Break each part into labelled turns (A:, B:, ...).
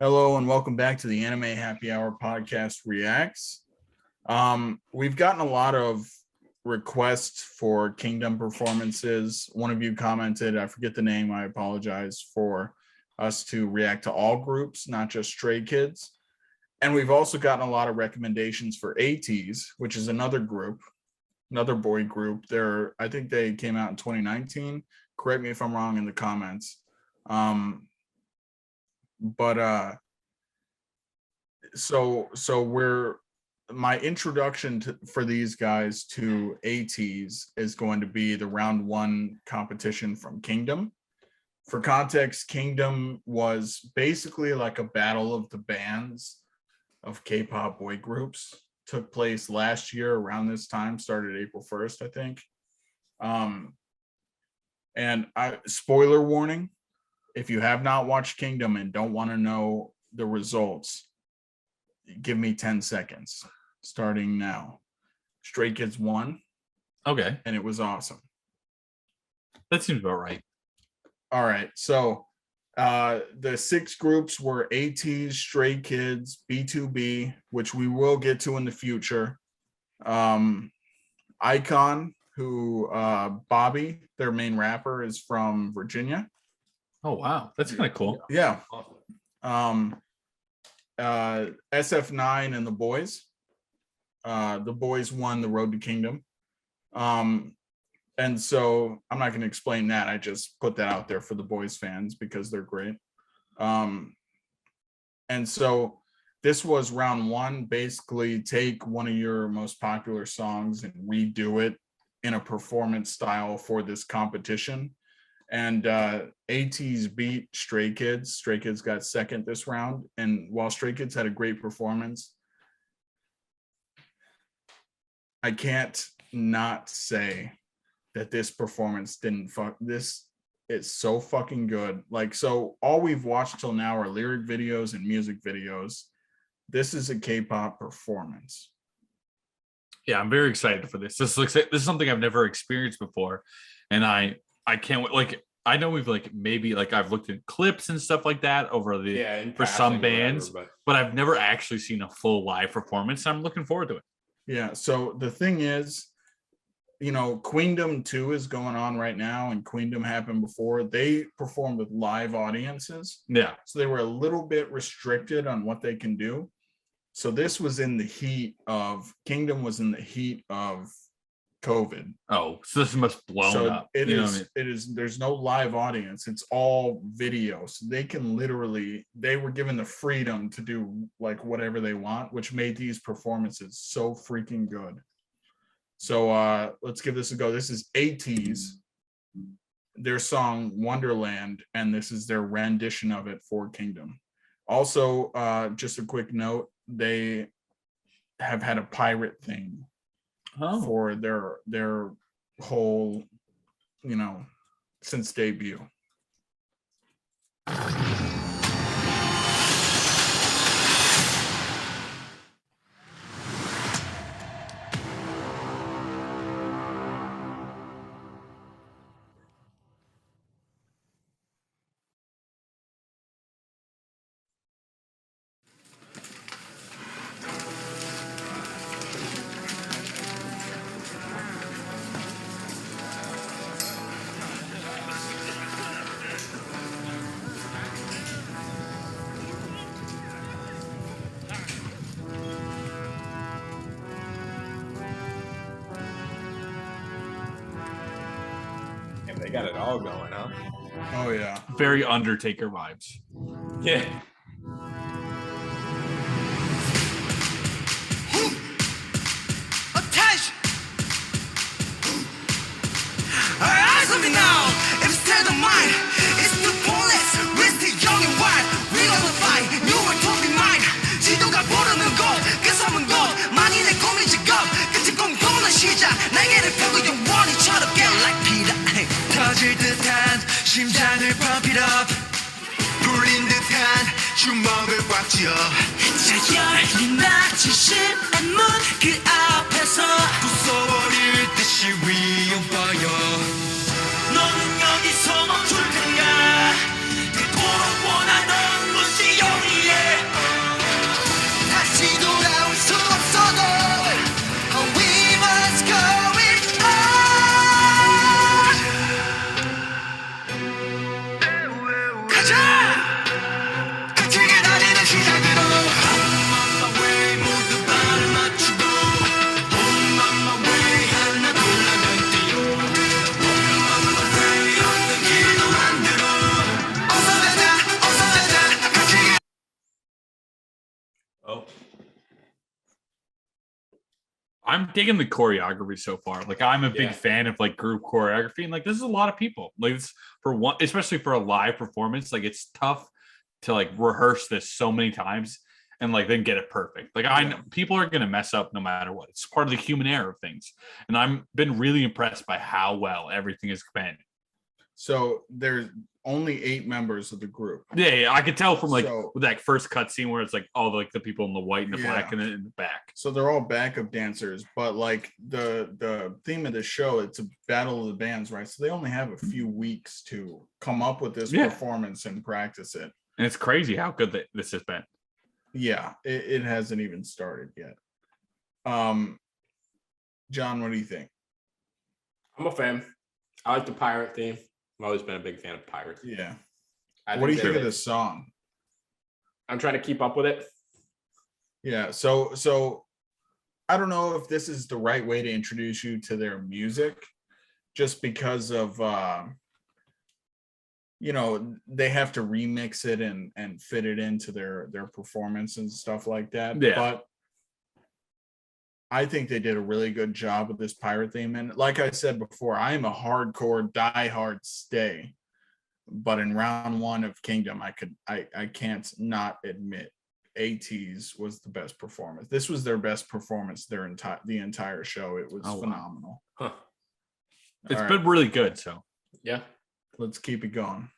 A: Hello and welcome back to the Anime Happy Hour podcast reacts. We've gotten a lot of requests for Kingdom performances. One of you commented, I forget the name, I apologize, for us to react to all groups, not just Stray Kids. And we've also gotten a lot of recommendations for Ateez, which is another group, another boy group. I think they came out in 2019. Correct me if I'm wrong in the comments. My introduction for these guys to Ateez is going to be the round one competition from Kingdom. For context, Kingdom was basically like a battle of the bands of K-pop boy groups. Took place last year around this time, started April 1st, I think. Spoiler warning, if you have not watched Kingdom and don't want to know the results, give me 10 seconds starting now. Stray Kids won.
B: Okay.
A: And it was awesome.
B: That seems about right.
A: All right. So the six groups were Ateez, Stray Kids, B2B, which we will get to in the future. Icon, who Bobby, their main rapper, is from Virginia.
B: Oh wow, that's kind of cool.
A: Yeah. SF9 and the boys. The boys won the Road to Kingdom. And so I'm not going to explain that. I just put that out there for the boys fans because they're great. And so this was round one. Basically, take one of your most popular songs and redo it in a performance style for this competition. And Ateez beat Stray Kids. Stray Kids got second this round. And while Stray Kids had a great performance, I can't not say that this performance this is so fucking good. Like, so all we've watched till now are lyric videos and music videos. This is a K-pop performance.
B: Yeah, I'm very excited for this. This is something I've never experienced before. And I can't wait. Like, I know we've I've looked at clips and stuff like that over for some bands, but I've never actually seen a full live performance. I'm looking forward to it.
A: Yeah. So the thing is, Queendom 2 is going on right now, and Queendom happened before. They performed with live audiences.
B: Yeah.
A: So they were a little bit restricted on what they can do. So this was Kingdom was in the heat of COVID.
B: Oh, so this must blown up.
A: It is, there's no live audience. It's all video. So they were given the freedom to do like whatever they want, which made these performances so freaking good. So let's give this a go. This is Ateez, their song Wonderland, and this is their rendition of it for Kingdom. Also, just a quick note, they have had a pirate thing for their whole, since debut.
C: They got it all going, huh?
A: Oh yeah.
B: Very Undertaker vibes.
C: Yeah.
D: Attention! Answer me now! If state of mind is too pointless, we're still young and wild. We gonna fight, you are talking mine. 지도가 모르는 곳, 그 섬은 곳. 만인의 고민 직업, 끝이 꿈꾸는 시작. 날개를 펴고 영원히 철없게 like Peter. 터질 듯한 심장을 pump it up. 불린 듯한 주먹을 꽉 쥐어. 자열이 맺힌 심한 문 그 앞에서 부숴버릴 듯이 위협하여. 너는 여기서 멈출 텐가. 그토록 원하던 무시 용의에
B: I'm digging the choreography so far. Like I'm a big fan of like group choreography, and like this is a lot of people. Like it's for one, especially for a live performance. Like it's tough to like rehearse this so many times and like then get it perfect. Like I know people are gonna mess up no matter what. It's part of the human error of things, and I'm been really impressed by how well everything has been.
A: So there's only 8 members of the group.
B: Yeah, I could tell from like with that first cutscene where it's like all like the people in the white and the black and then in the back.
A: So they're all backup dancers, but like the theme of the show, it's a battle of the bands, right? So they only have a few weeks to come up with this performance and practice it.
B: And it's crazy how good this has been.
A: Yeah, it hasn't even started yet. John, what do you think?
C: I'm a fan. I like the pirate theme. I've always been a big fan of pirates.
A: Yeah. What do you think of this song?
C: I'm trying to keep up with it.
A: Yeah. So I don't know if this is the right way to introduce you to their music, just because of they have to remix it and fit it into their performance and stuff like that.
B: Yeah.
A: But I think they did a really good job with this pirate theme. And like I said before, I am a hardcore diehard stay. But in round 1 of Kingdom, I can't not admit Ateez was the best performance. This was their best performance the entire show. It was phenomenal.
C: Huh.
B: It's been really good. So
C: yeah.
A: Let's keep it going.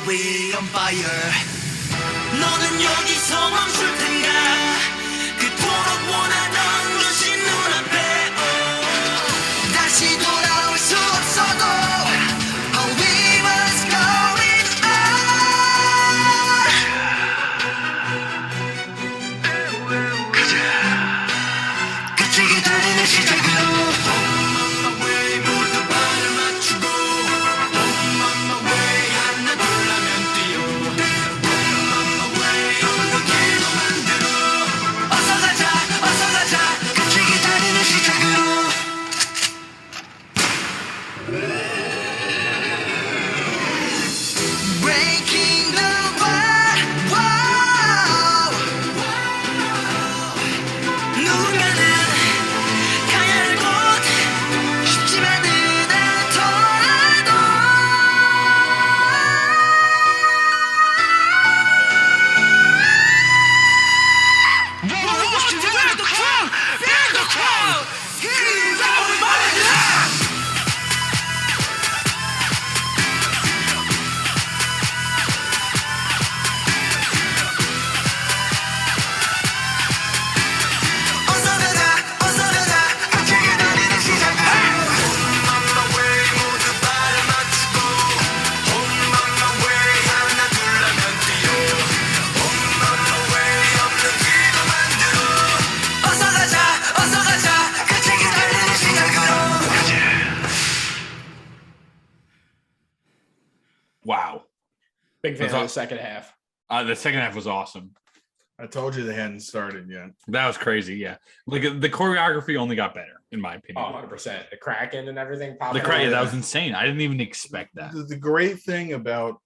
D: We on fire. 너는 여기서 멈출 텐가? 그토록 원하던 것이 눈앞에 다시 돌아올 수 없어도 we must go it on. 가자. 끝이기 달리는 시작으로.
B: Wow.
C: Big fan of the second half.
B: The second half was awesome.
A: I told you they hadn't started yet.
B: That was crazy. Yeah. Like the choreography only got better, in my opinion.
C: 100%. The Kraken and everything.
B: That was insane. I didn't even expect that.
A: The great thing about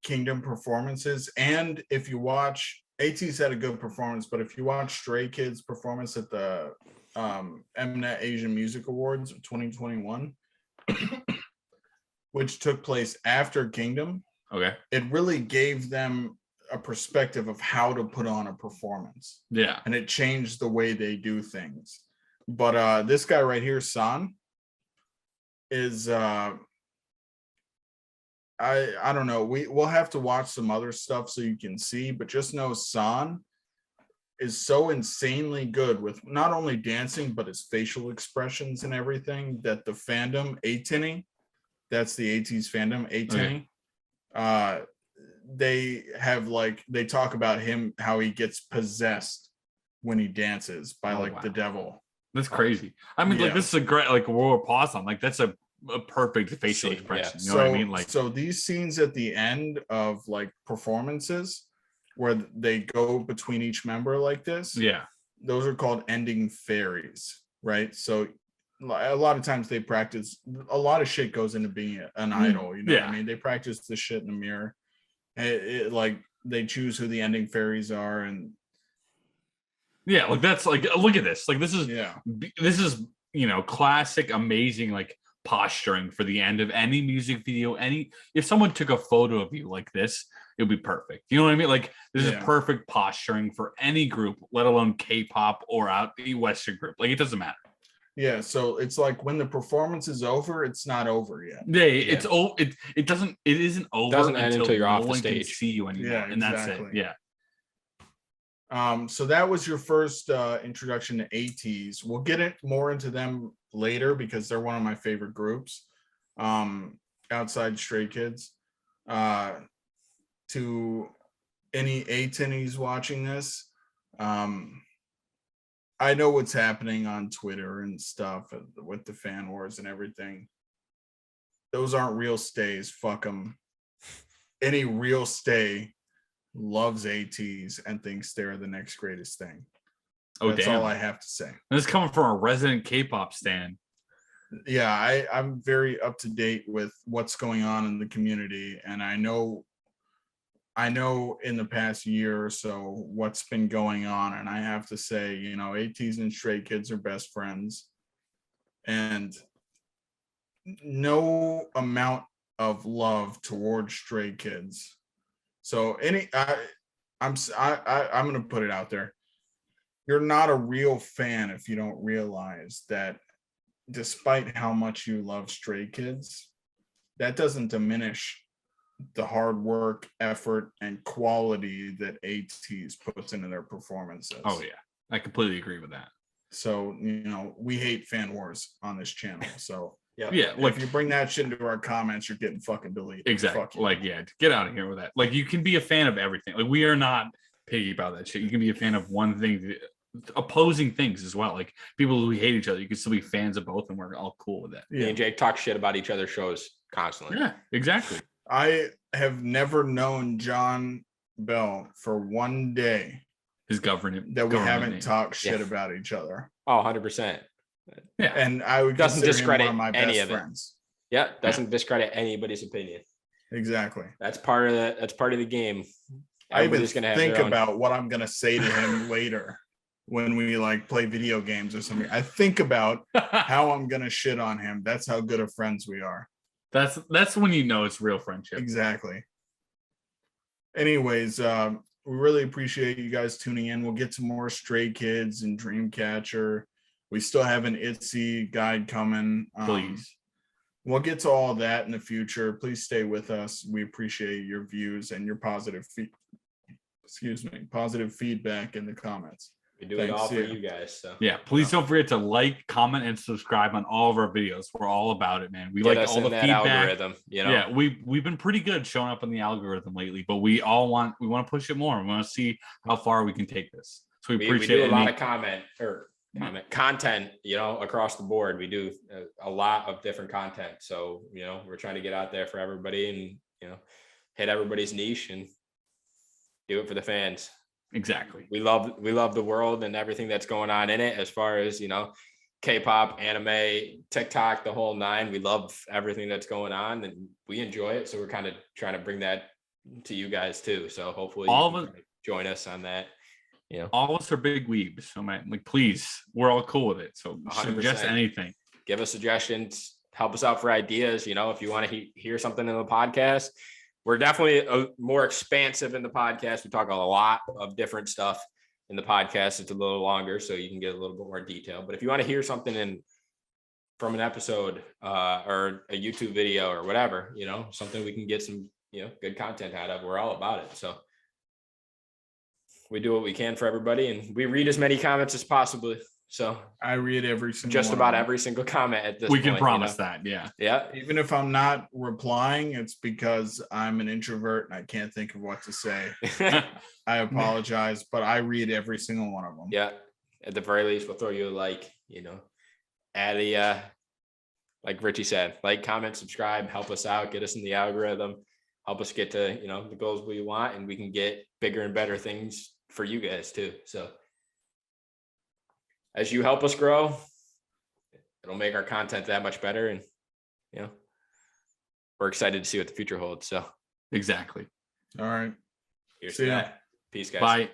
A: Kingdom performances, and if you watch, Ateez had a good performance, but if you watch Stray Kids' performance at the Mnet Asian Music Awards of 2021, which took place after Kingdom,
B: okay,
A: it really gave them a perspective of how to put on a performance.
B: Yeah.
A: And it changed the way they do things. But this guy right here, San, is I don't know. We'll have to watch some other stuff so you can see, but just know San is so insanely good with not only dancing, but his facial expressions and everything that the fandom, Ateez, that's the Ateez fandom, Ateez, they have like, they talk about him, how he gets possessed when he dances by the devil.
B: That's crazy. I mean, like, this is a great, like, we'll pause on, like, that's a perfect facial expression. You know what I mean? Like,
A: so these scenes at the end of like performances where they go between each member like this, those are called ending fairies, right? So a lot of times they practice, a lot of shit goes into being an idol, you know what I mean? They practice the shit in the mirror. Like, they choose who the ending fairies are, and
B: like, that's like, look at this. Like, this is you know, classic, amazing, like, posturing for the end of any music video. If someone took a photo of you like this, it would be perfect. You know what I mean? Like, this is perfect posturing for any group, let alone K-pop or out the Western group. Like, it doesn't matter.
A: Yeah, so it's like when the performance is over, it's not over yet.
B: It's it isn't over.
C: Doesn't end until you're off the stage.
B: Can see you anymore, and that's it.
A: So that was your first introduction to Ateez. We'll get more into them later because they're one of my favorite groups, outside Stray Kids. To any Ateez watching this, I know what's happening on Twitter and stuff with the fan wars and everything. Those aren't real stays. Fuck them. Any real stay loves Ateez and thinks they're the next greatest thing. That's all I have to say.
B: This is coming from a resident K-pop stan.
A: Yeah, I'm very up to date with what's going on in the community, and I know in the past year or so what's been going on, and I have to say, you know, Ateez and Stray Kids are best friends, and no amount of love towards Stray Kids. So I'm gonna put it out there. You're not a real fan if you don't realize that despite how much you love Stray Kids, that doesn't diminish the hard work, effort, and quality that Ateez puts into their performances.
B: Oh yeah, I completely agree with that.
A: So, you know, we hate fan wars on this channel. So
B: like,
A: if you bring that shit into our comments, you're getting fucking deleted.
B: Exactly. Like, get out of here with that. Like, you can be a fan of everything. Like, we are not piggy about that shit. You can be a fan of one thing, opposing things as well. Like, people who hate each other, you can still be fans of both, and we're all cool with that.
C: Me and Jake talk shit about each other's shows constantly.
B: Yeah, exactly.
A: I have never known John Bell for one day
B: his government
A: that we haven't talked shit about each other.
C: Oh, 100%.
B: Yeah.
A: And I would
C: doesn't discredit
A: him one of my
C: any
A: best
C: of
A: friends.
C: It. Yeah, doesn't discredit anybody's opinion.
A: Exactly.
C: That's part of the game.
A: I even think about what I'm gonna say to him later when we like play video games or something. I think about how I'm gonna shit on him. That's how good of friends we are.
B: That's when you know it's real friendship.
A: Exactly. Anyways, we really appreciate you guys tuning in. We'll get to more Stray Kids and Dreamcatcher. We still have an ITZY guide coming.
B: Please.
A: We'll get to all that in the future. Please stay with us. We appreciate your views and your positive feedback in the comments.
C: We do it all for you guys. So
B: yeah, please don't forget to like, comment, and subscribe on all of our videos. We're all about it, man. We like all the feedback.
C: Algorithm, you know?
B: Yeah, we've been pretty good showing up on the algorithm lately, but we want to push it more. We want to see how far we can take this. So we appreciate
C: we do a lot of content, you know, across the board. We do a lot of different content. So, you know, we're trying to get out there for everybody and, you know, hit everybody's niche and do it for the fans.
B: Exactly.
C: We love the world and everything that's going on in it, as far as, you know, K-pop, anime, TikTok, the whole nine. We love everything that's going on and we enjoy it. So we're kind of trying to bring that to you guys too. So hopefully you can join us on that. You know,
B: all of us are big weebs. So man, like, please, we're all cool with it. So 100%. Suggest anything.
C: Give us suggestions. Help us out for ideas. You know, if you want to hear something in the podcast, we're definitely more expansive in the podcast. We talk a lot of different stuff in the podcast. It's a little longer, so you can get a little bit more detail. But if you want to hear something from an episode or a YouTube video or whatever, you know, something we can get some, you know, good content out of, we're all about it. So we do what we can for everybody, and we read as many comments as possible So
A: I read every single
C: just
A: one
C: about
A: of them.
C: every single comment at this
B: We
C: point.
B: can promise that. Yeah.
C: Yeah.
A: Even if I'm not replying, it's because I'm an introvert and I can't think of what to say. I apologize, but I read every single one of them.
C: Yeah. At the very least, we'll throw you a like, add a, like Richie said, like, comment, subscribe, help us out, get us in the algorithm, help us get to, the goals we want, and we can get bigger and better things for you guys too. So as you help us grow, it'll make our content that much better. And, we're excited to see what the future holds. So
B: Exactly.
A: All right.
C: here's
A: See ya.
C: that. Peace, guys.
B: Bye.